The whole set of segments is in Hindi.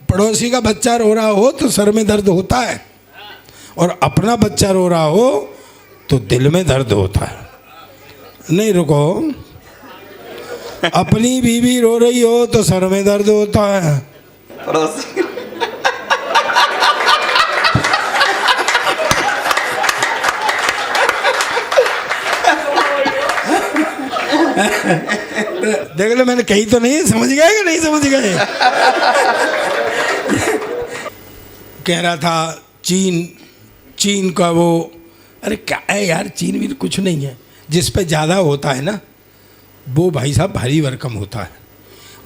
पड़ोसी का बच्चा रो रहा हो तो सर में दर्द होता है, और अपना बच्चा रो रहा हो तो दिल में दर्द होता है। नहीं रुको, अपनी बीवी रो रही हो तो सर में दर्द होता है, पड़ोसी देख लो मैंने कही तो नहीं, समझ गए कि नहीं समझ गए? कह रहा था चीन का वो, अरे क्या है यार, चीन भी कुछ नहीं है। जिस पे ज़्यादा होता है ना वो भाई साहब भारी भरकम होता है,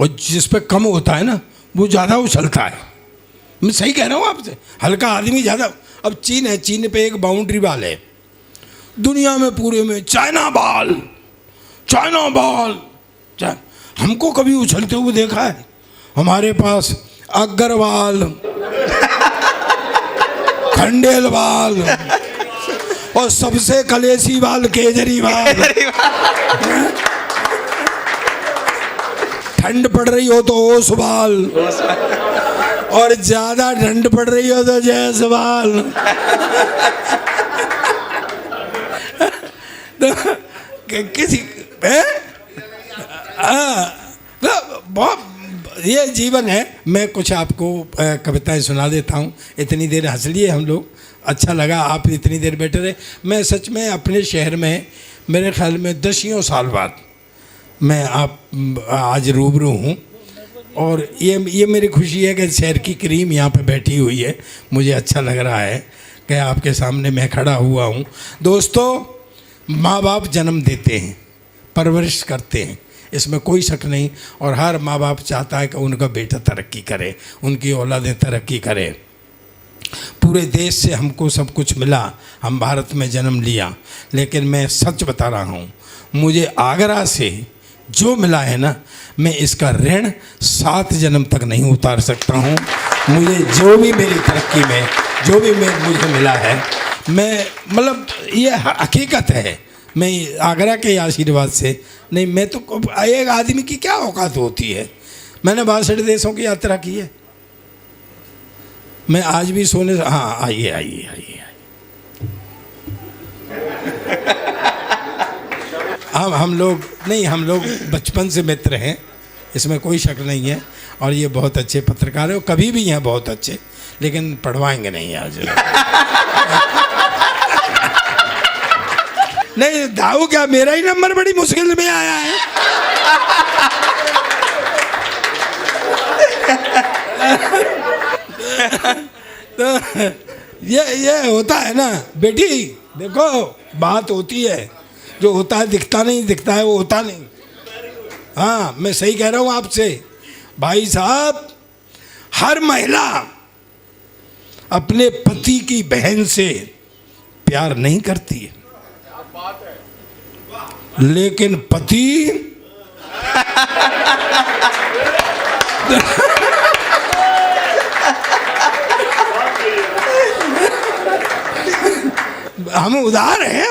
और जिस पे कम होता है ना वो ज़्यादा उछलता है। मैं सही कह रहा हूँ आपसे, हल्का आदमी ज़्यादा। अब चीन है, चीन पे एक बाउंड्री वाल है, दुनिया में पूरे में चाइना बाल। हमको कभी उछलते हुए देखा है? हमारे पास अग्रवाल, खंडेलवाल और सबसे कलेसी वाल केजरीवाल। ठंड पड़ रही हो तो ओसवाल, और ज्यादा ठंड पड़ रही हो तो जयसवाल। तो किसी बहुत ये जीवन है। मैं कुछ आपको कविताएं सुना देता हूँ, इतनी देर हंस लिए हम लोग, अच्छा लगा आप इतनी देर बैठे रहे। मैं सच में अपने शहर में मेरे ख्याल में 10 साल बाद मैं आप आज रूबरू हूँ, और ये मेरी खुशी है कि शहर की क्रीम यहाँ पे बैठी हुई है। मुझे अच्छा लग रहा है कि आपके सामने मैं खड़ा हुआ हूँ। दोस्तों, माँ बाप जन्म देते हैं, परवरिश करते हैं, इसमें कोई शक नहीं, और हर माँ बाप चाहता है कि उनका बेटा तरक्की करे, उनकी औलादें तरक्की करें। पूरे देश से हमको सब कुछ मिला, हम भारत में जन्म लिया, लेकिन मैं सच बता रहा हूँ, मुझे आगरा से जो मिला है ना, मैं इसका ऋण 7 जन्म तक नहीं उतार सकता हूँ। मुझे जो भी मेरी तरक्की में जो भी मुझे मिला है, मैं मतलब ये हकीकत है, मैं आगरा के आशीर्वाद से नहीं। मैं तो एक आदमी की क्या औकात होती है, मैंने 62 देशों की यात्रा की है। मैं आज भी सोने से, हाँ आइए हम लोग बचपन से मित्र हैं, इसमें कोई शक नहीं है। और ये बहुत अच्छे पत्रकार है, कभी भी हैं बहुत अच्छे, लेकिन पढ़वाएंगे नहीं आज। नहीं दाऊ, क्या मेरा ही नंबर बड़ी मुश्किल में आया है? तो ये होता है ना बेटी, देखो बात होती है, जो होता है दिखता है वो होता नहीं। हाँ मैं सही कह रहा हूँ आपसे भाई साहब, हर महिला अपने पति की बहन से प्यार नहीं करती है, लेकिन पति हम उदार हैं,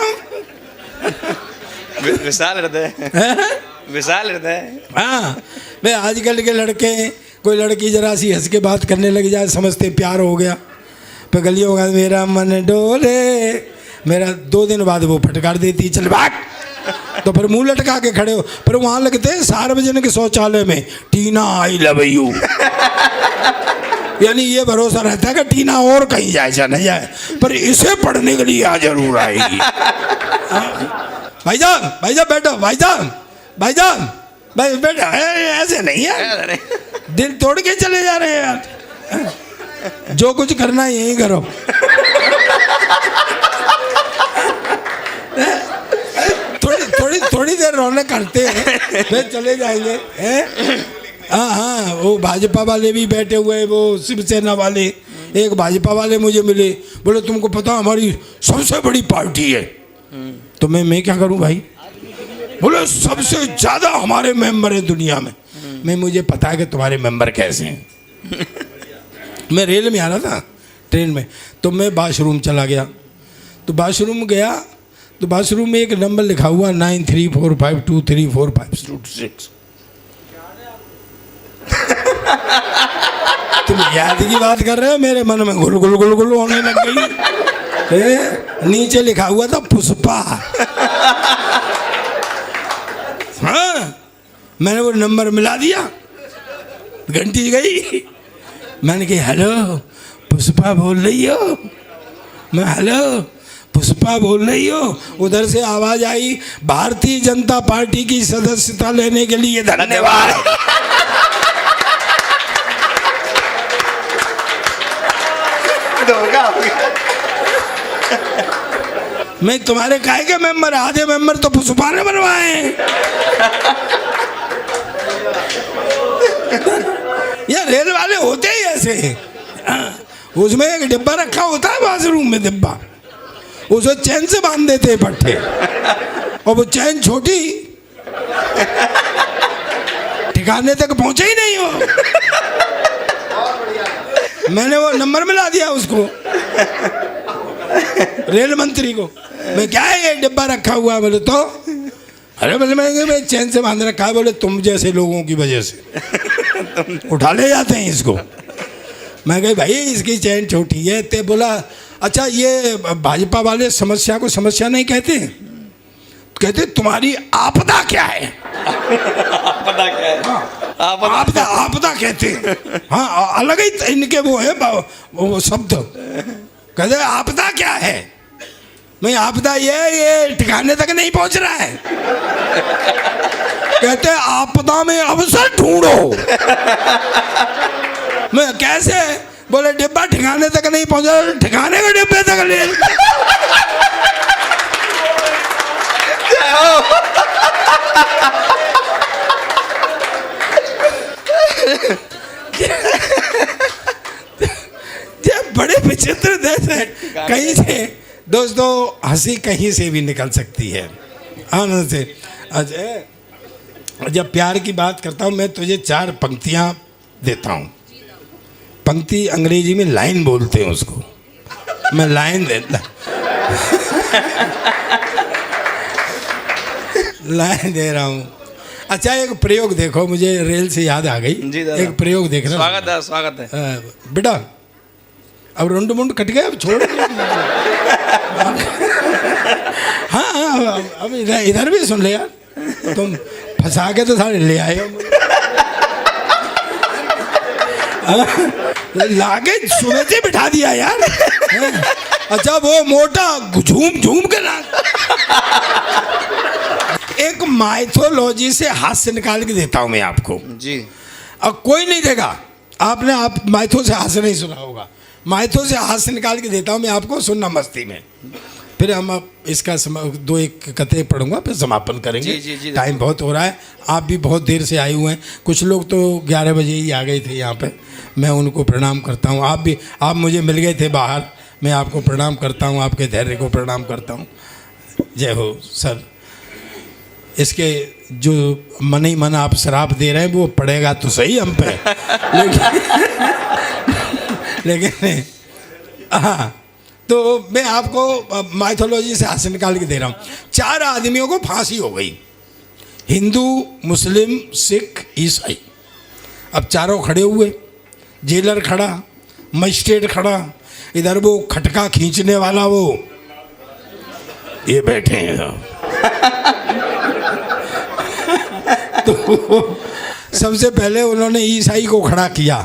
विशाल हृदय। हाँ मैं आजकल के लड़के, कोई लड़की जरा सी हंस के बात करने लग जाए, समझते प्यार हो गया। पे गलियों का मेरा मन डोले, मेरा 2 दिन बाद वो फटकार देती चल भाग, तो फिर मुंह लटका के खड़े हो। फिर वहाँ लगते सार्वजनिक शौचालय में टीना आई लव यू, यानी ये भरोसा रहता है कि टीना और कहीं जाए या नहीं जाए, पर इसे पढ़ने के लिए यहाँ जरूर आएगी। भाईजान बैठो, भाईजान बैठो, ऐसे नहीं है, दिल तोड़ के चले जा रहे हैं यार। जो कुछ करना है यही करो। थोड़ी देर रौनक करते हैं, फिर चले जाएंगे। हाँ वो भाजपा वाले भी बैठे हुए, वो शिवसेना वाले, एक भाजपा वाले मुझे मिले, बोले तुमको पता हमारी सबसे बड़ी पार्टी है। तो मैं क्या करूं भाई? बोले सबसे ज्यादा हमारे मेंबर है दुनिया में। मुझे पता है कि तुम्हारे मेंबर कैसे हैं। मैं रेल में आ रहा था, ट्रेन में, तो मैं बाथरूम चला गया, तो बाथरूम गया तो बाथरूम में एक नंबर लिखा हुआ 9345234526। तुम याद की बात कर रहे हो, मेरे मन में गुल गुल गुल गुल होने लग गई। नीचे लिखा हुआ था पुष्पा। हाँ, मैंने वो नंबर मिला दिया, घंटी गई। मैंने कहा हेलो पुष्पा बोल रही हो? मैं हेलो पुष्पा बोल रही हो? उधर से आवाज आई, भारतीय जनता पार्टी की सदस्यता लेने के लिए धन्यवाद। धोखा हो गया। मैं तुम्हारे काहे के मेंबर, आधे मेंबर तो पुष्पा ने बनवाए हैं। यार रेल वाले होते ही ऐसे हैं। उसमें एक डिब्बा रखा होता है बाथरूम में, डिब्बा, उसे चैन से बांध देते हैं पट्टे, और वो चैन छोटी, ठिकाने तक पहुंचे ही नहीं हो। मैंने वो नंबर मिला दिया उसको, रेल मंत्री को। मैं क्या है ये डिब्बा रखा हुआ है? बोले तो अरे बोले मैं चैन से बांध रखा है। बोले तुम जैसे लोगों की वजह से उठा ले जाते हैं इसको। मैं कही भाई इसकी चैन छोटी है। ते बोला अच्छा ये भाजपा वाले समस्या को समस्या नहीं कहते, कहते तुम्हारी आपदा क्या है? आपदा क्या है? हाँ, आपदा आपदा कहते हैं। हाँ अलग ही इनके वो है वो शब्द। कहते आपदा क्या है? मैं आपदा ये ठिकाने तक नहीं पहुंच रहा है। कहते आपदा में अवसर ढूंढो। मैं कैसे? बोले डिब्बा ठिकाने तक नहीं पहुंचा, ठिकाने के डिब्बे तक ले। बड़े विचित्र देश है। कहीं से दोस्तों हंसी कहीं से भी निकल सकती है, आनंद से। अच्छा जब प्यार की बात करता हूँ मैं तुझे 4 पंक्तियाँ देता हूँ। पंक्ति अंग्रेजी में लाइन बोलते हैं उसको, मैं लाइन देता लाइन दे रहा हूँ। अच्छा एक प्रयोग देखो, मुझे रेल से याद आ गई। एक प्रयोग देख रहा हूँ। स्वागत है, स्वागत है। बेटा अब रुंड मुंड कट गया, अब छोड़। हाँ अब इधर भी सुन ले यार, तुम फंसा के तो सारे ले आए हो। लाके सुबह से बिठा दिया यार। अच्छा वो मोटा झूम झूम के ला। एक माइथोलॉजी से हास्य निकाल के देता हूं मैं आपको जी। अब कोई नहीं देगा, आपने आप माइथो से हास्य नहीं सुना होगा। माइथो से हास्य निकाल के देता हूं मैं आपको, सुनना मस्ती में। फिर हम इसका 2-1 कथें पढ़ूंगा, फिर समापन करेंगे। जी। टाइम बहुत हो रहा है, आप भी बहुत देर से आए हुए हैं। कुछ लोग तो 11 बजे ही आ गए थे यहाँ पे, मैं उनको प्रणाम करता हूँ। आप भी, आप मुझे मिल गए थे बाहर, मैं आपको प्रणाम करता हूँ, आपके धैर्य को प्रणाम करता हूँ। जय हो सर। इसके जो मन ही मन आप शराब दे रहे हैं वो पड़ेगा तो सही हम पे। लेकिन हाँ, तो मैं आपको माइथोलॉजी से हास्य निकाल के दे रहा हूँ। 4 आदमियों को फांसी हो गई, हिंदू, मुस्लिम, सिख, ईसाई। अब चारों खड़े हुए, जेलर खड़ा, मजिस्ट्रेट खड़ा, इधर वो खटका खींचने वाला वो ये बैठे हैं। तो सबसे पहले उन्होंने ईसाई को खड़ा किया,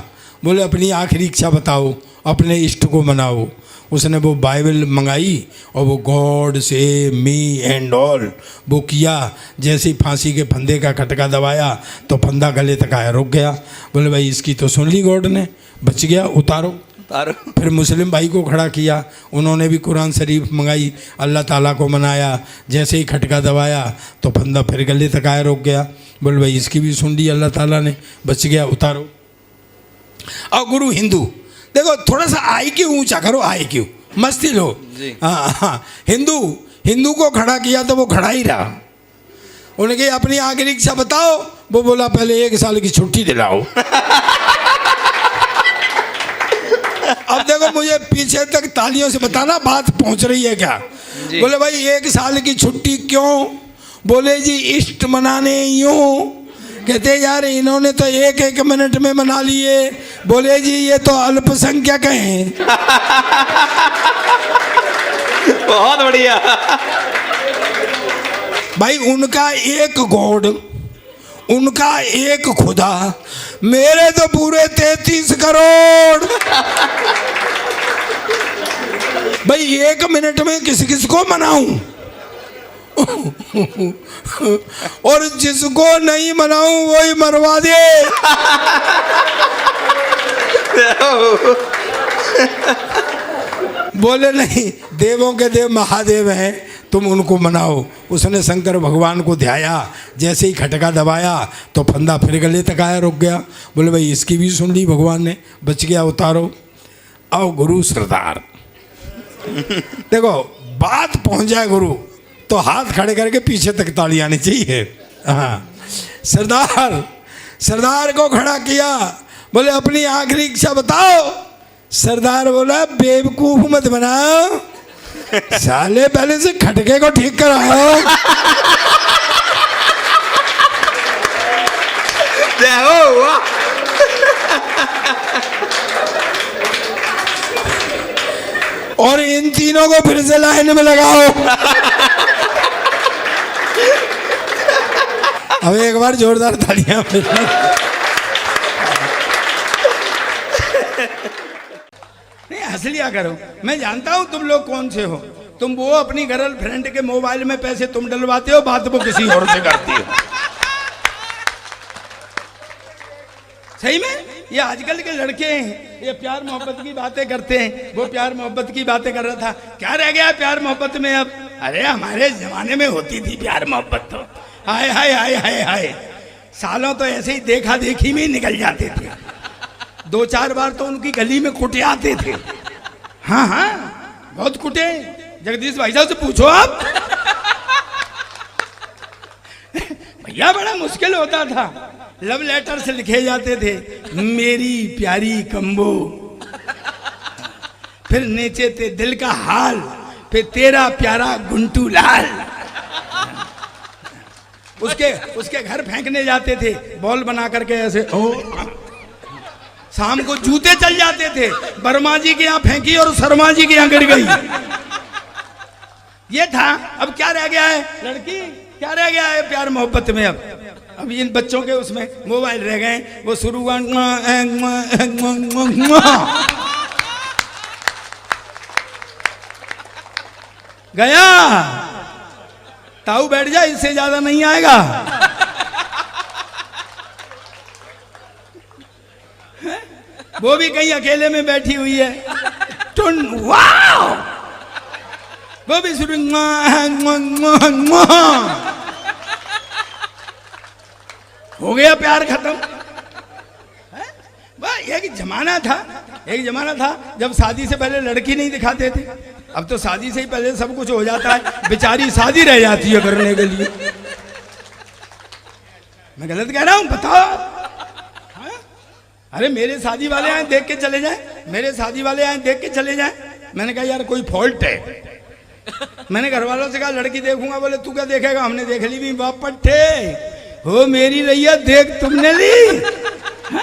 बोले अपनी आखिरी इच्छा बताओ, अपने इष्ट को मनाओ। उसने वो बाइबल मंगाई और वो गॉड से मी एंड ऑल वो किया। जैसे ही फांसी के फंदे का खटका दबाया तो फंदा गले तक आया, रुक गया। बोले भाई इसकी तो सुन ली गॉड ने, बच गया, उतारो। फिर मुस्लिम भाई को खड़ा किया, उन्होंने भी कुरान शरीफ मंगाई, अल्लाह ताला को मनाया। जैसे ही खटका दबाया तो फंदा फिर गले तक आया, रुक गया। बोले भाई इसकी भी सुन ली अल्लाह ताला ने, बच गया, उतारो। और गुरु हिंदू, देखो थोड़ा सा IQ ऊंचा करो, IQ मस्ती लो। हाँ, हिंदू को खड़ा किया तो वो खड़ा ही रहा। उन्होंने कहा अपनी आखिरी इच्छा बताओ। वो बोला पहले 1 साल की छुट्टी दिलाओ। अब देखो मुझे पीछे तक तालियों से बताना बात पहुंच रही है क्या। बोले भाई 1 साल की छुट्टी क्यों? बोले जी इष्ट मनाने यूं, कहते यार इन्होंने तो एक एक मिनट में मना लिए। बोले जी ये तो अल्पसंख्यक हैं। बहुत बढ़िया। भाई उनका एक गॉड, उनका एक खुदा, मेरे तो पूरे 33 करोड़। भाई एक मिनट में किस किस को मनाऊं? और जिसको नहीं मनाऊं वही मरवा दे। बोले नहीं, देवों के देव महादेव हैं, तुम उनको मनाओ। उसने शंकर भगवान को ध्याया, जैसे ही खटका दबाया तो फंदा फिर गले तक आया, रुक गया। बोले भाई इसकी भी सुन ली भगवान ने, बच गया, उतारो। आओ गुरु सरदार। देखो बात पहुंच जाए गुरु तो हाथ खड़े करके पीछे तक ताली आनी चाहिए। हाँ, सरदार, सरदार को खड़ा किया। बोले अपनी आखिरी इच्छा बताओ। सरदार बोला बेवकूफ मत बनाओ, साले पहले से खटके को ठीक कराओ। जय हो। वाह। और इन तीनों को फिर से लाइन में लगाओ। अब एक बार जोरदार तालियां। नहीं हंस लिया करो, मैं जानता हूं तुम लोग कौन से हो। तुम वो अपनी गर्लफ्रेंड के मोबाइल में पैसे तुम डलवाते हो, बात वो किसी और से करती हो। सही में ये आजकल के लड़के हैं, ये प्यार मोहब्बत की बातें करते हैं। वो प्यार मोहब्बत की बातें कर रहा था, क्या रह गया प्यार मोहब्बत में अब? अरे हमारे जमाने में होती थी प्यार मोहब्बत तो। हाय हाय हाय हाय हाय, सालों तो ऐसे ही देखा देखी में ही निकल जाते थे। 2-4 बार तो उनकी गली में कुटे आते थे। हाँ हाँ बहुत कुटे। जगदीश भाई साहब से पूछो आप। भैया बड़ा मुश्किल होता था। लव लेटर से लिखे जाते थे, मेरी प्यारी कम्बो, फिर नीचे थे दिल का हाल, फिर तेरा प्यारा गुंटू लाल। उसके घर फेंकने जाते थे बॉल बना करके ऐसे। ओ शाम को जूते चल जाते थे, वर्मा जी के यहाँ फेंकी और शर्मा जी के यहाँ गिर गई। ये था। अब क्या रह गया है लड़की, क्या रह गया है प्यार मोहब्बत में? अब इन बच्चों के उसमें मोबाइल रह गए, वो शुरू हुआ गया। ताऊ बैठ जा, इससे ज्यादा नहीं आएगा। वो भी कहीं अकेले में बैठी हुई है। टुन वाओ, वो भी शुरू हो गया, प्यार खत्म। एक जमाना था, एक जमाना था जब शादी से पहले लड़की नहीं दिखाते थे। अब तो शादी से ही पहले सब कुछ हो जाता है, बेचारी शादी रह जाती है करने के लिए। मैं गलत कह रहा हूं? बताओ। अरे मेरे शादी वाले आए देख के चले जाए, मेरे शादी वाले आए देख के चले जाए। मैंने कहा यार कोई फॉल्ट है। मैंने घर वालों से कहा लड़की देखूंगा। बोले तू क्या देखेगा, हमने देख ली भी। बाप पट्टे हो मेरी रैया, देख तुमने ली। हा?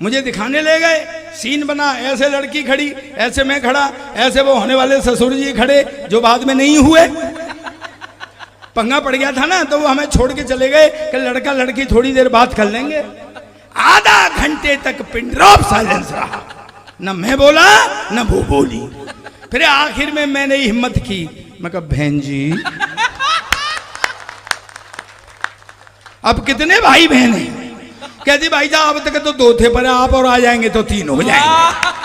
मुझे दिखाने ले गए, सीन बना, ऐसे लड़की खड़ी, ऐसे मैं खड़ा, ऐसे वो होने वाले ससुर जी खड़े जो बाद में नहीं हुए। पंगा पड़ गया था ना, तो वो हमें छोड़ के चले गए कि लड़का लड़की थोड़ी देर बात कर लेंगे। आधा घंटे तक पिन ड्रॉप साइलेंस रहा, न मैं बोला न वो बोली। फिर आखिर में मैंने हिम्मत की, मैं कहा बहन जी अब कितने भाई बहन हैं? कहती भाई साहब अब तक तो 2 थे, पर आप और आ जाएंगे तो 3 हो जाएंगे।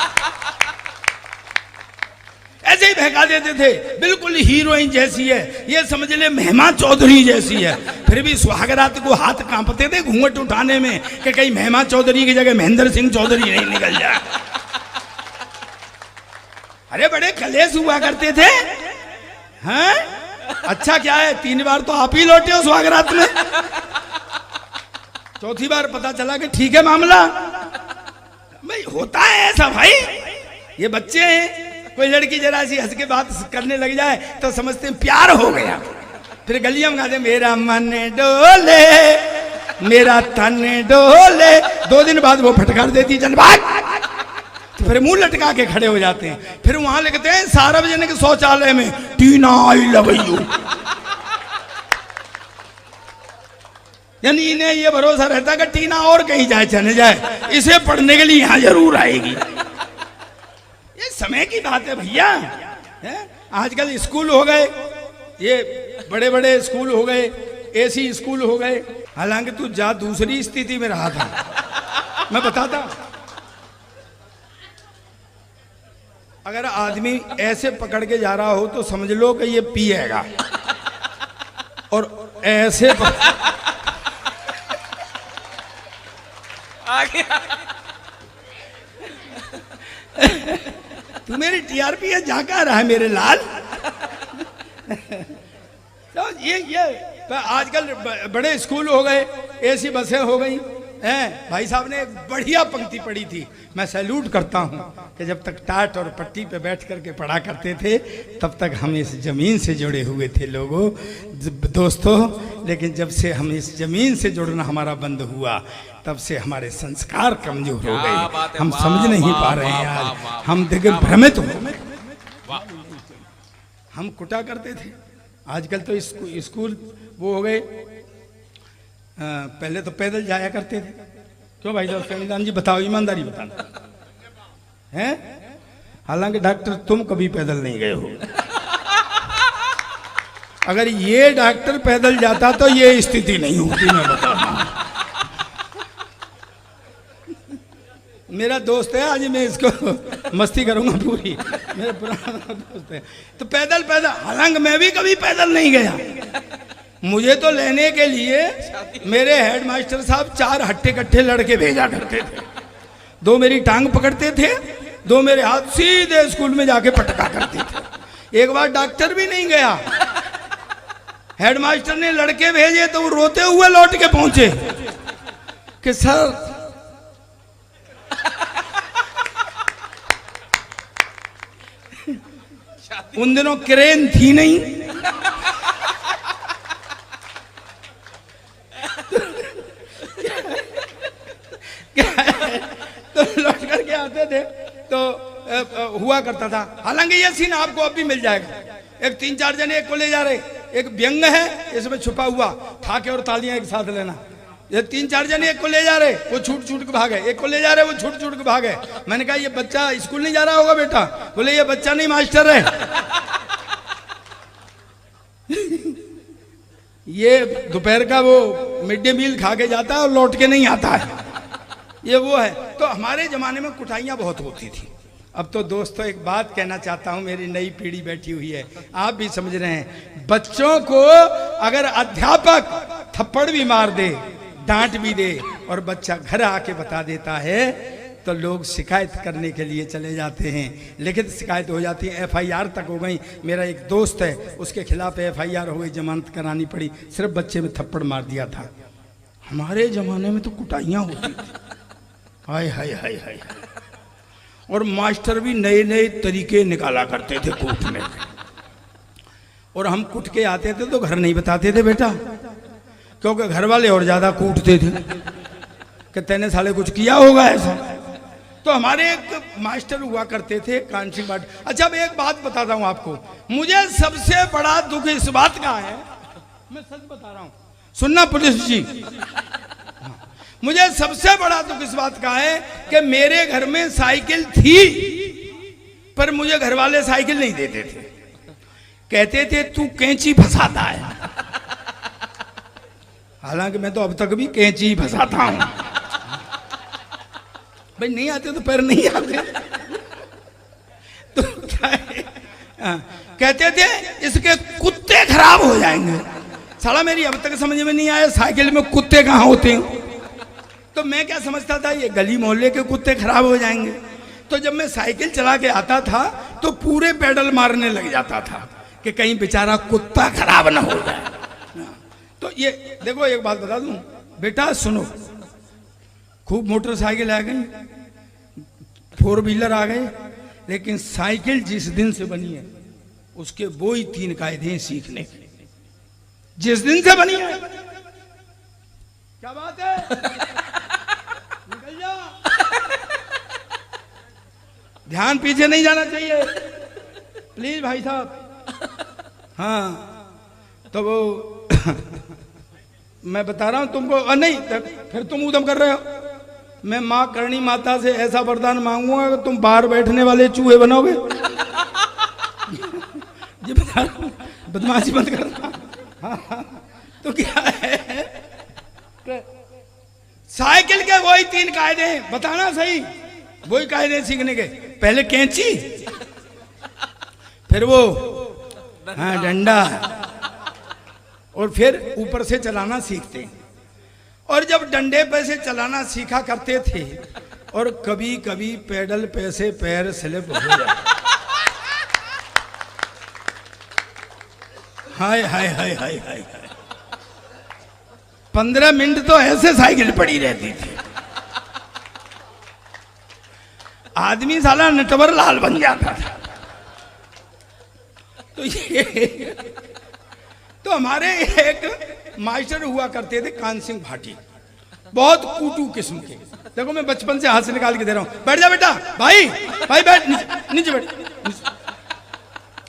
ऐसे ही बहका देते थे, बिल्कुल हीरोइन जैसी है, ये समझ ले महिमा चौधरी जैसी है। फिर भी सुहागरात को हाथ कांपते थे घूंघट उठाने में कि कहीं महिमा चौधरी की जगह महेंद्र सिंह चौधरी नहीं निकल जाए। अरे बड़े कलेश हुआ करते थे। हैं? अच्छा क्या है 3 बार तो आप ही लौटे हो सुहागरात में। चौथी बार पता चला कि ठीक है मामला। भाई होता है ऐसा भाई, ये बच्चे हैं। कोई लड़की जरा सी हंस के बात करने लग जाए तो समझते हैं प्यार हो गया। फिर गलियां में गाते मेरा मन डोले मेरा तन डोले। 2 दिन बाद वो फटकार देती, चल भाग। तो फिर मुंह लटका के खड़े हो जाते हैं। फिर वहां लिखते हैं सार्वजनिक शौचालय में टीना आई लव यू। यानी इन्हें ये भरोसा रहता है कि टीना और कहीं जाए चले जाए, इसे पढ़ने के लिए यहां जरूर आएगी। ये समय की बात है भैया। आजकल स्कूल हो गए, ये बड़े बड़े स्कूल हो गए, एसी स्कूल हो गए। हालांकि तू जा दूसरी स्थिति में रहा था, मैं बताता। अगर आदमी ऐसे पकड़ के जा रहा हो तो समझ लो कि ये पिएगा, और ऐसे तू मेरी टीआरपी है झाका रहा है मेरे लाल। तो ये आजकल बड़े स्कूल हो गए, एसी बसें हो गई हैं। भाई साहब ने एक बढ़िया पंक्ति पढ़ी थी, मैं सैल्यूट करता हूँ कि जब तक टाट और पट्टी पे बैठ करके पढ़ा करते थे तब तक हम इस जमीन से जुड़े हुए थे लोगों, दोस्तों। लेकिन जब से हम इस जमीन से जुड़ना हमारा बंद हुआ तब से हमारे संस्कार कमजोर हो गए। हम समझ नहीं पा रहे हैं यार, हम देखिए भ्रमित हो। हम कुटा करते थे, आजकल तो स्कूल वो हो गए। पहले तो पैदल जाया करते थे। क्यों भाई साहब स्वामीदान जी बताओ, ईमानदारी बताना है। हालांकि डॉक्टर तुम कभी पैदल नहीं गए हो। अगर ये डॉक्टर पैदल जाता तो ये स्थिति नहीं होती, मैं बता रहा हूं। मेरा दोस्त है, आज मैं इसको मस्ती करूंगा पूरी, मेरा पुराना दोस्त है। तो पैदल हालांकि मैं भी कभी पैदल नहीं गया। मुझे तो लेने के लिए मेरे हेडमास्टर साहब 4 हट्टे कट्टे लड़के भेजा करते थे। 2 मेरी टांग पकड़ते थे, 2 मेरे हाथ सीधे स्कूल में जाके पटका करते थे। एक बार डॉक्टर भी नहीं गया, हेडमास्टर ने लड़के भेजे तो वो रोते हुए लौट के पहुंचे कि सर उन दिनों क्रेन थी नहीं, तो लौट करके आते थे तो हुआ करता था। हालांकि ये सीन आपको अब भी मिल जाएगा। एक 3-4 जने एक को ले जा रहे, एक व्यंग है इसमें छुपा हुआ, ठाके और तालियां एक साथ लेना। ये 3-4 जने एक को ले जा रहे, वो छूट के भागे, एक को ले जा रहे, वो छूट के भागे। मैंने कहा ये बच्चा स्कूल नहीं जा रहा होगा बेटा? बोले ये बच्चा नहीं मास्टर है। ये दोपहर का वो मिड डे मील खा के जाता है और लौट के नहीं आता है, ये वो है। तो हमारे जमाने में कुटाइयाँ बहुत होती थी। अब तो दोस्तों एक बात कहना चाहता हूँ, मेरी नई पीढ़ी बैठी हुई है, आप भी समझ रहे हैं। बच्चों को अगर अध्यापक थप्पड़ भी मार दे, डांट भी दे और बच्चा घर आके बता देता है तो लोग शिकायत करने के लिए चले जाते हैं। लिखित शिकायत हो जाती है, FIR तक हो गई। मेरा एक दोस्त है, उसके खिलाफ FIR हो गई, जमानत करानी पड़ी, सिर्फ बच्चे में थप्पड़ मार दिया था। हमारे जमाने में तो कुटाइयाँ होती थी, हाय हाय हाय हाय। और मास्टर भी नए नए तरीके निकाला करते थे कूटने के। और हम कुट के आते थे तो घर नहीं बताते थे बेटा, क्योंकि घर वाले और ज्यादा कूटते थे कि तेने साले कुछ किया होगा ऐसा। तो हमारे एक मास्टर हुआ करते थे कांची बाट। अच्छा अब एक बात बताता हूं आपको, मुझे सबसे बड़ा दुख इस बात का है, मैं सच बता रहा हूं, सुनना पुलिस जी, मुझे सबसे बड़ा दुख इस बात का है कि मेरे घर में साइकिल थी पर मुझे घर वाले साइकिल नहीं देते थे। कहते थे तू कैंची फंसाता है। हालांकि मैं तो अब तक भी कैंची फंसाता हूं। भाई नहीं आते तो पैर नहीं आते। तो क्या है? कहते थे इसके कुत्ते खराब हो जाएंगे। साला मेरी अब तक समझ में नहीं आया साइकिल में कुत्ते कहाँ होते हैं। तो मैं क्या समझता था ये गली मोहल्ले के कुत्ते खराब हो जाएंगे। तो जब मैं साइकिल चला के आता था तो पूरे पेडल मारने लग जाता था कि कहीं बेचारा कुत्ता खराब ना हो जाए। तो ये देखो एक बात बता दूं बेटा, सुनो, खूब मोटरसाइकिल आ गई, 4 व्हीलर आ गए, लेकिन साइकिल जिस दिन से बनी है उसके वो ही 3 कायदे सीखने के। जिस दिन से बनी है, क्या बात है, निकल जा। ध्यान पीछे नहीं जाना चाहिए प्लीज भाई साहब। हाँ तो वो मैं बता रहा हूं तुमको, नहीं फिर तुम उदम कर रहे हो। मैं माँ करणी माता से ऐसा वरदान मांगूंगा कि तुम बाहर बैठने वाले चूहे बनोगे। ये बता रहा हूं, बदमाशी बंद करना। हाँ, तो क्या है, साइकिल के वही 3 कायदे हैं, बताना सही, वही कायदे सीखने के। पहले कैंची, फिर वो हाँ डंडा, और फिर ऊपर से चलाना सीखते हैं। और जब डंडे पे से चलाना सीखा करते थे और कभी कभी पेडल पे से पैर स्लिप हो जाए, हाय हाय हाय हाय हाय, 15 मिनट तो ऐसे साइकिल पड़ी रहती थी, आदमी साला नटवर लाल बन जाता था। तो ये तो हमारे एक मास्टर हुआ करते थे कान सिंह भाटी, बहुत कूटू किस्म के। देखो मैं बचपन से हाथ से निकाल के दे रहा हूं, बैठ जा बेटा, भाई भाई बैठ, नीचे बैठ,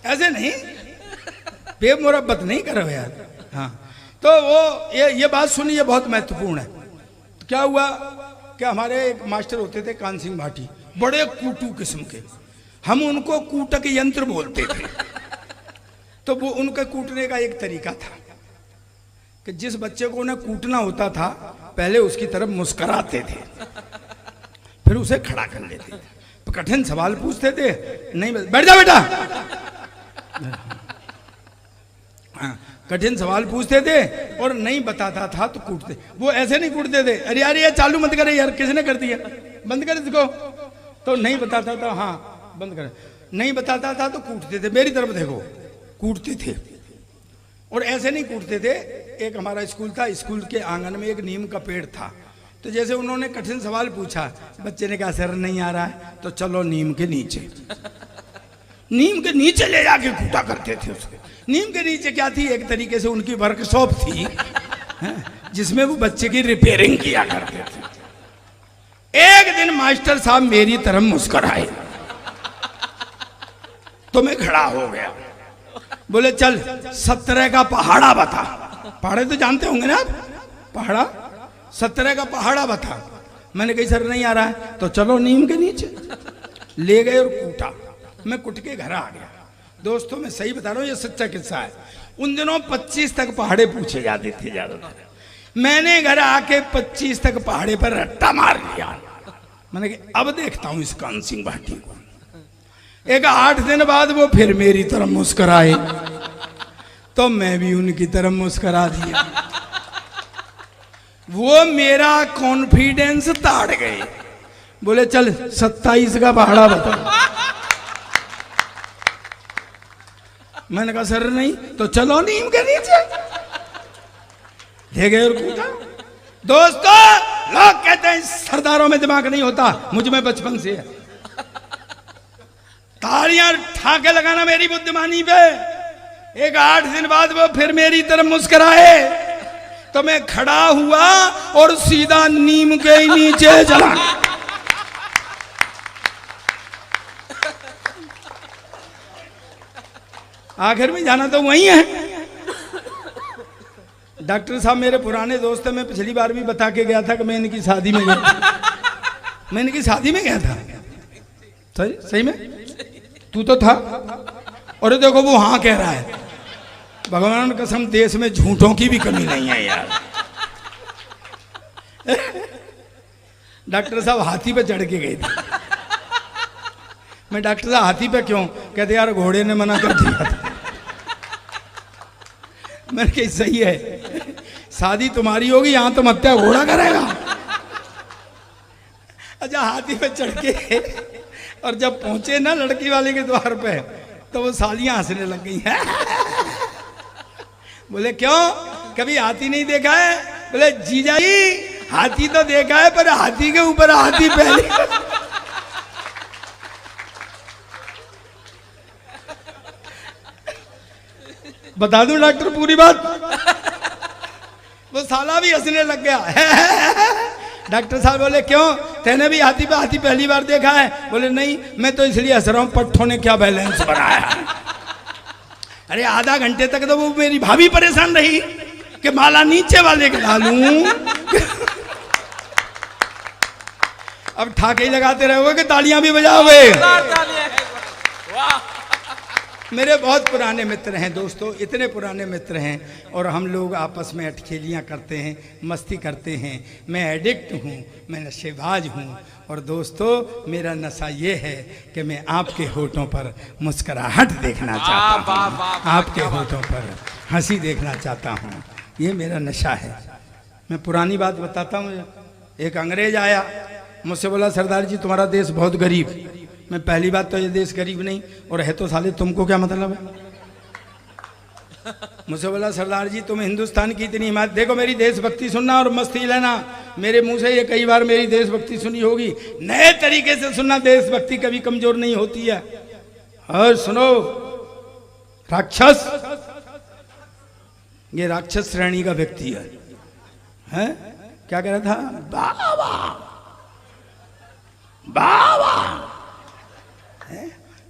ऐसे नहीं, बेमुरब्बत नहीं करो यार। हाँ तो वो ये बात सुनी, ये बहुत महत्वपूर्ण है। तो क्या हुआ कि हमारे एक मास्टर होते थे कान सिंह भाटी, बड़े कूटू किस्म के, हम उनको कूटक यंत्र बोलते थे। तो वो उनके कूटने का एक तरीका था कि जिस बच्चे को उन्हें कूटना होता था पहले उसकी तरफ मुस्कुराते थे, फिर उसे खड़ा कर लेते थे, कठिन सवाल पूछते थे, नहीं बैठ जा बेटा, हाँ कठिन सवाल पूछते थे और नहीं बताता था तो कूटते। वो ऐसे नहीं कूटते थे, अरे यार ये चालू मत करे यार, किसने कर दिया, बंद कर इसको। तो नहीं बताता था, हाँ बंद कर, नहीं बताता था तो कूटते थे, मेरी तरफ देखो, कूटते थे। और ऐसे नहीं कूटते थे, एक हमारा स्कूल था, स्कूल के आंगन में एक नीम का पेड़ था। तो जैसे उन्होंने कठिन सवाल पूछा, बच्चे ने कहा सर नहीं आ रहा है, तो चलो नीम के नीचे, नीम के नीचे ले जाके कूटा करते थे उसको। नीम के नीचे क्या थी, एक तरीके से उनकी वर्कशॉप थी जिसमें वो बच्चे की रिपेयरिंग किया करते थे। एक दिन मास्टर साहब मेरी तरफ मुस्कुराए तो मैं खड़ा हो गया, बोले चल 17 का पहाड़ा बता। पहाड़े तो जानते होंगे ना आप, पहाड़ा 17 का पहाड़ा बता। मैंने कही सर नहीं आ रहा है, तो चलो नीम के नीचे ले गए और कूटा। मैं कुट के घर आ गया। दोस्तों मैं सही बता रहा हूँ, ये सच्चा किस्सा है। उन दिनों 25 तक पहाड़े पूछे जाते थे ज्यादातर। मैंने घर आके 25 तक पहाड़े पर रट्टा मार लिया। मैंने कहा अब देखता हूँ इस कान सिंह भाटी को। एक 8 दिन बाद वो फिर मेरी तरफ मुस्कुराए तो मैं भी उनकी तरफ मुस्कुरा दिया। वो मेरा कॉन्फिडेंस ताड़ गए, बोले चल 27 का पहाड़ा बता। मैंने कहा सर नहीं, तो चलो नीम के नीचे ले गए और कूदा। दोस्तों लोग कहते हैं सरदारों में दिमाग नहीं होता, मुझ में बचपन से है। तालियां ठाके लगाना मेरी बुद्धिमानी पे। एक 8 दिन बाद वो फिर मेरी तरफ मुस्कुराए तो मैं खड़ा हुआ और सीधा नीम के नीचे चला। आखिर में जाना तो वही है। डॉक्टर साहब मेरे पुराने दोस्त हैं, मैं पिछली बार भी बता के गया था कि मैं इनकी शादी में गया, मैं इनकी शादी में गया था। सही में तू तो था। और देखो वो हाँ कह रहा है, भगवान कसम देश में झूठों की भी कमी नहीं है यार। डॉक्टर साहब हाथी पे चढ़ के गए थे। मैं डॉक्टर साहब हाथी पे क्यों, कहते यार घोड़े ने मना कर दिया था। मैंने कहा सही है, शादी तुम्हारी होगी, यहां तुम हत्या घोड़ा करेगा। अच्छा हाथी पे चढ़ के और जब पहुंचे ना लड़की वाले के द्वार पे तो वो सालियां हंसने लग गई हैं। बोले क्यों, कभी हाथी नहीं देखा है? बोले जीजा जी हाथी तो देखा है पर हाथी के ऊपर हाथी पहले। बता दूं डॉक्टर पूरी बात? वो साला भी हंसने लग गया। डॉक्टर साहब बोले क्यों, तेने भी हाथी पे हाथी पहली बार देखा है? बोले नहीं, मैं तो इसलिए हंस रहा हूं पट्ठों ने क्या बैलेंस बनाया। अरे आधा घंटे तक तो वो मेरी भाभी परेशान रही कि माला नीचे वाले के डालूं। अब ठाके ही लगाते रहोगे कि तालियां भी बजाओगे? मेरे बहुत पुराने मित्र हैं दोस्तों, इतने पुराने मित्र हैं, और हम लोग आपस में अटखेलियाँ करते हैं, मस्ती करते हैं। मैं एडिक्ट हूँ, मैं नशेबाज हूँ, और दोस्तों मेरा नशा ये है कि मैं आपके होठों पर मुस्कुराहट देखना चाहता हूँ, आपके होठों पर हंसी देखना चाहता हूँ। ये मेरा नशा है। मैं पुरानी बात बताता हूँ। एक अंग्रेज आया, मुझसे बोला सरदार जी तुम्हारा देश बहुत गरीब। मैं पहली बात तो ये देश गरीब नहीं, और है तो साले तुमको क्या मतलब है? मुझसे बोला सरदार जी तुम हिंदुस्तान की इतनी हिमायत, देखो मेरी देशभक्ति सुनना और मस्ती लेना। मेरे मुंह से ये कई बार मेरी देशभक्ति सुनी होगी, नए तरीके से सुनना, देशभक्ति कभी कमजोर नहीं होती है। और सुनो, राक्षस, ये राक्षस श्रेणी का व्यक्ति है? क्या कह रहा था? बाबा बाबा।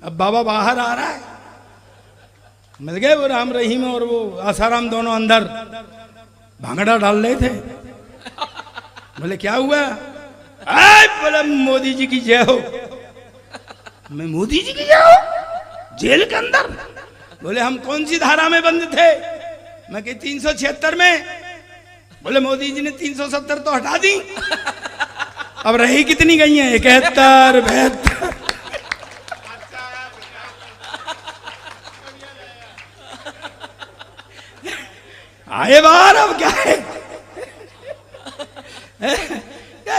अब बाबा बाहर आ रहा है, मिल गए वो राम रहीम और वो आसाराम दोनों अंदर भांगड़ा डाल रहे थे। बोले क्या हुआ? बोले मोदी जी की जय हो। मैं मोदी जी की जय हो? जेल के अंदर? बोले हम कौन सी धारा में बंद थे? मैं कि 376 में। बोले मोदी जी ने 370 तो हटा दी, अब रही कितनी गई हैं? 71, 72। आए बाहर, अब क्या है?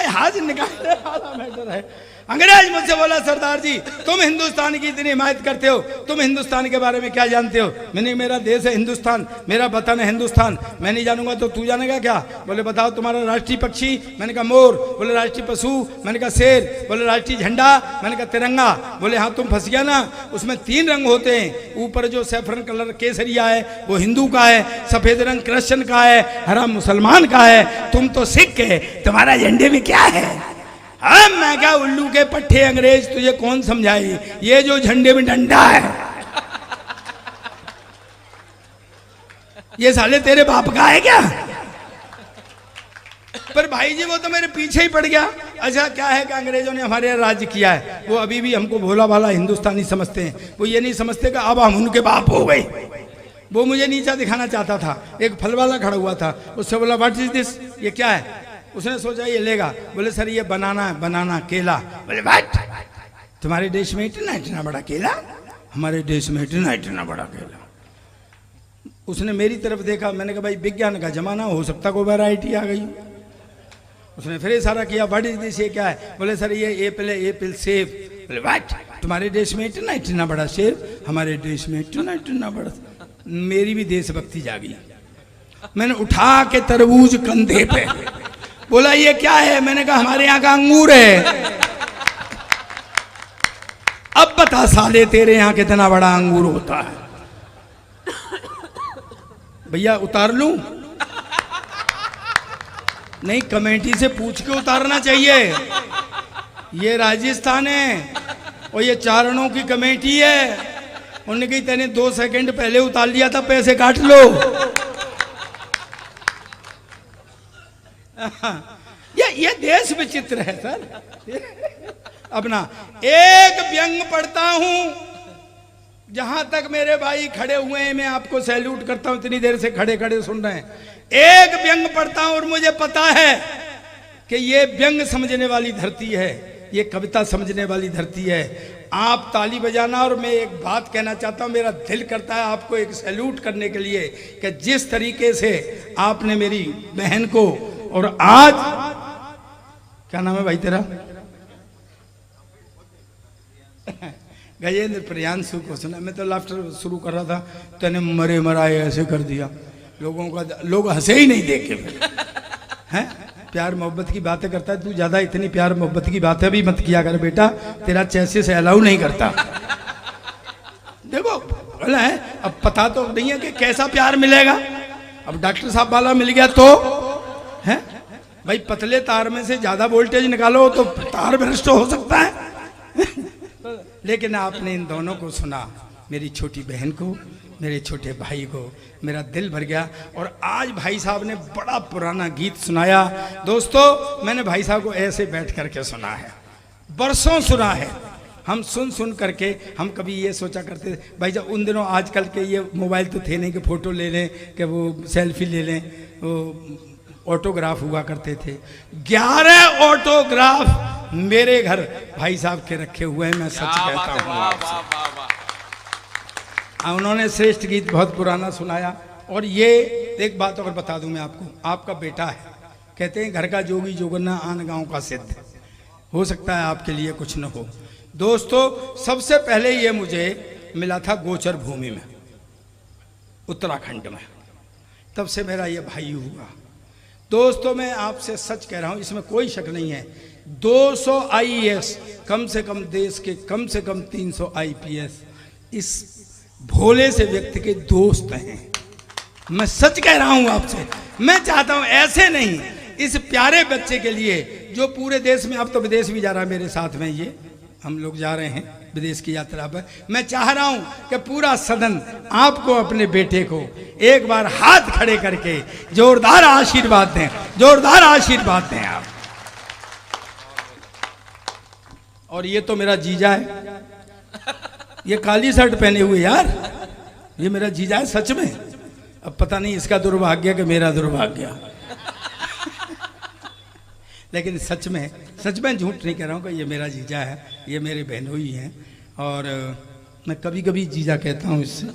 हाथ निकालने वाला मैटर है। अंग्रेज मुझसे बोला सरदार जी तुम हिंदुस्तान की इतनी हिमायत करते हो, तुम हिंदुस्तान के बारे में क्या जानते हो? मैंने, मेरा देश है हिंदुस्तान, मेरा वतन है हिंदुस्तान, मैं नहीं जानूंगा तो तू जानेगा क्या? बोले बताओ तुम्हारा राष्ट्रीय पक्षी? मैंने कहा मोर। बोले राष्ट्रीय पशु? मैंने कहा शेर। बोले राष्ट्रीय झंडा? मैंने कहा तिरंगा। बोले हाँ तुम फंस गया ना, उसमें 3 रंग होते हैं, ऊपर जो सैफरन कलर केसरिया है वो हिंदू का है, सफेद रंग क्रिश्चियन का है, हरा मुसलमान का है, तुम तो सिख है, तुम्हारा झंडे में क्या है? हाँ मैं क्या उल्लू के पट्टे अंग्रेज, तुझे कौन समझाई? ये जो झंडे में डंडा है ये साले तेरे बाप का है क्या? पर भाई जी वो तो मेरे पीछे ही पड़ गया। अच्छा क्या है कि अंग्रेजों ने हमारे यहाँ राज्य किया है, वो अभी भी हमको भोला भाला हिंदुस्तानी समझते हैं। वो ये नहीं समझते कि अब हम उनके बाप हो गए। वो मुझे नीचा दिखाना चाहता था। एक फल वाला खड़ा हुआ था, उससे बोला व्हाट इज दिस, ये क्या है? उसने सोचा ये लेगा। बोले सर ये बनाना है, बनाना केला। बोले व्हाट, तुम्हारे देश में इतना इतना बड़ा केला? हमारे देश में इतना इतना बड़ा केला। उसने मेरी तरफ देखा, मैंने कहा भाई विज्ञान का जमाना, हो सकता कोई वैरायटी आ गई। उसने फिर इशारा किया व्हाट इज दिस, ये क्या है? बोले सर ये एप्पल है, एप्पल सेब। बोले व्हाट, तुम्हारे देश में इतना इतना बड़ा सेब, हमारे देश में इतना इतना बड़ा। मेरी भी देशभक्ति जागी। मैंने उठा के तरबूज कंधे पे, बोला ये क्या है? मैंने कहा हमारे यहाँ का अंगूर है। अब बता साले तेरे यहाँ कितना बड़ा अंगूर होता है? भैया उतार लूं? नहीं, कमेटी से पूछ के उतारना चाहिए। ये राजस्थान है और ये चारणों की कमेटी है। उन्होंने कही तेने 2 सेकंड पहले उतार लिया था, पैसे काट लो। ये देश विचित्र है सर। अपना एक व्यंग पढ़ता हूं, जहां तक मेरे भाई खड़े हुए हैं मैं आपको सैल्यूट करता हूं, इतनी देर से खड़े खड़े सुन रहे हैं। एक व्यंग पढ़ता हूं और मुझे पता है कि ये व्यंग समझने वाली धरती है, ये कविता समझने वाली धरती है। आप ताली बजाना, और मैं एक बात कहना चाहता हूं, मेरा दिल करता है आपको एक सैल्यूट करने के लिए कि जिस तरीके से आपने मेरी बहन को, और आज क्या नाम है भाई तेरा? गजेंद्र प्रियांशु को सुना। मैं तो लाफ्टर शुरू कर रहा था, तूने मरे मराए ऐसे कर दिया। लोगों का, लोग हंसे ही नहीं देखे हैं। प्यार मोहब्बत की बातें करता है तू, ज्यादा इतनी प्यार मोहब्बत की बातें भी मत किया कर बेटा, तेरा चैसे से अलाउ नहीं करता। देखो बोला है, अब पता तो नहीं है कि कैसा प्यार मिलेगा। अब डॉक्टर साहब वाला मिल गया तो भाई पतले तार में से ज़्यादा वोल्टेज निकालो तो तार भ्रष्ट हो सकता है। लेकिन आपने इन दोनों को सुना, मेरी छोटी बहन को, मेरे छोटे भाई को, मेरा दिल भर गया। और आज भाई साहब ने बड़ा पुराना गीत सुनाया। दोस्तों मैंने भाई साहब को ऐसे बैठ करके सुना है, बरसों सुना है। हम सुन सुन करके हम कभी ये सोचा करते थे भाई साहब, उन दिनों आजकल के ये मोबाइल तो थे नहीं कि फ़ोटो ले लें, कि वो सेल्फी ले लें, वो ऑटोग्राफ हुआ करते थे। 11 ऑटोग्राफ मेरे घर भाई साहब के रखे हुए हैं, मैं सच कहता हूँ। उन्होंने श्रेष्ठ गीत बहुत पुराना सुनाया। और ये एक बात और बता दूं मैं आपको, आपका बेटा है, कहते हैं घर का जोगी जोगना आन गांव का सिद्ध। हो सकता है आपके लिए कुछ न हो। दोस्तों सबसे पहले ये मुझे मिला था गोचर भूमि में, उत्तराखंड में, तब से मेरा ये भाई हुआ। दोस्तों मैं आपसे सच कह रहा हूँ, इसमें कोई शक नहीं है, 200 IAS कम से कम, देश के कम से कम 300 IPS इस भोले से व्यक्ति के दोस्त हैं। मैं सच कह रहा हूं आपसे। मैं चाहता हूं ऐसे नहीं, इस प्यारे बच्चे के लिए जो पूरे देश में, अब तो विदेश भी जा रहा है मेरे साथ में, ये हम लोग जा रहे हैं विदेश की यात्रा पर। मैं चाह रहा हूं कि पूरा सदन आपको, अपने बेटे को एक बार हाथ खड़े करके जोरदार आशीर्वाद दें, जोरदार आशीर्वाद दें आप। और ये तो मेरा जीजा है, ये काली शर्ट पहने हुए यार, ये मेरा जीजा है सच में। अब पता नहीं इसका दुर्भाग्य कि मेरा दुर्भाग्य। लेकिन सच में झूठ नहीं कह रहा हूँ कि ये मेरा जीजा है, ये मेरे बहनोई हैं। और मैं कभी कभी जीजा कहता हूँ इससे।